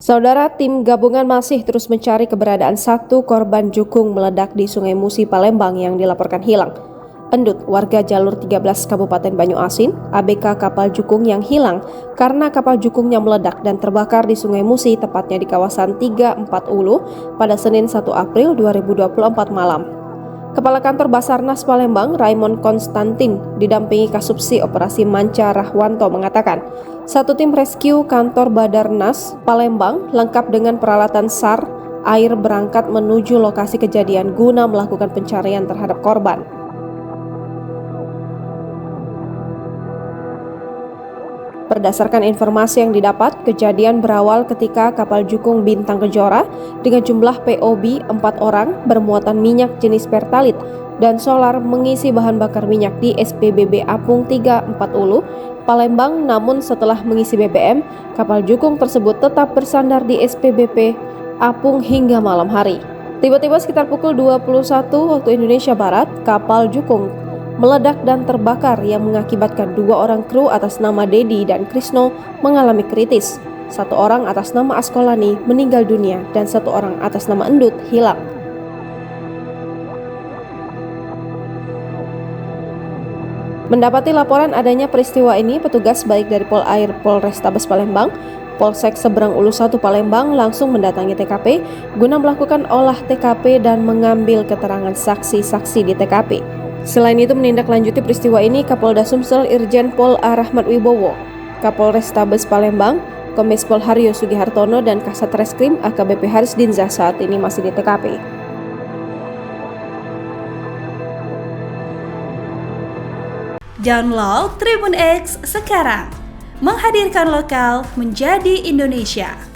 Saudara, tim gabungan masih terus mencari keberadaan satu korban jukung meledak di Sungai Musi, Palembang yang dilaporkan hilang. Endut, warga jalur 13 Kabupaten Banyuasin, ABK kapal jukung yang hilang karena kapal jukungnya meledak dan terbakar di Sungai Musi, tepatnya di kawasan 340 pada Senin 1 April 2024 malam. Kepala Kantor Basarnas Palembang, Raymond Konstantin, didampingi Kasubsi Operasi Manca Rahwanto mengatakan, satu tim rescue kantor Badarnas Palembang lengkap dengan peralatan SAR air berangkat menuju lokasi kejadian guna melakukan pencarian terhadap korban. Berdasarkan informasi yang didapat, kejadian berawal ketika kapal jukung Bintang Kejora dengan jumlah POB 4 orang bermuatan minyak jenis pertalit dan solar mengisi bahan bakar minyak di SPBB Apung 340 Palembang, namun setelah mengisi BBM, kapal jukung tersebut tetap bersandar di SPBP Apung hingga malam hari. Tiba-tiba sekitar pukul 21 waktu Indonesia Barat, kapal jukung meledak dan terbakar yang mengakibatkan 2 orang kru atas nama Dedi dan Krisno mengalami kritis. 1 orang atas nama Askolani meninggal dunia dan 1 orang atas nama Endut hilang. Mendapati laporan adanya peristiwa ini, petugas baik dari Polair Polrestabes Palembang, Polsek Seberang Ulu 1 Palembang langsung mendatangi TKP guna melakukan olah TKP dan mengambil keterangan saksi-saksi di TKP. Selain itu menindaklanjuti peristiwa ini, Kapolda Sumsel Irjen Pol A. Rahmat Wibowo, Kapolrestabes Palembang, Kombes Pol Haryo Sugihartono dan Kasat Reskrim AKBP Haris Dinzah saat ini masih di TKP. Download Tribun X sekarang, menghadirkan lokal menjadi Indonesia.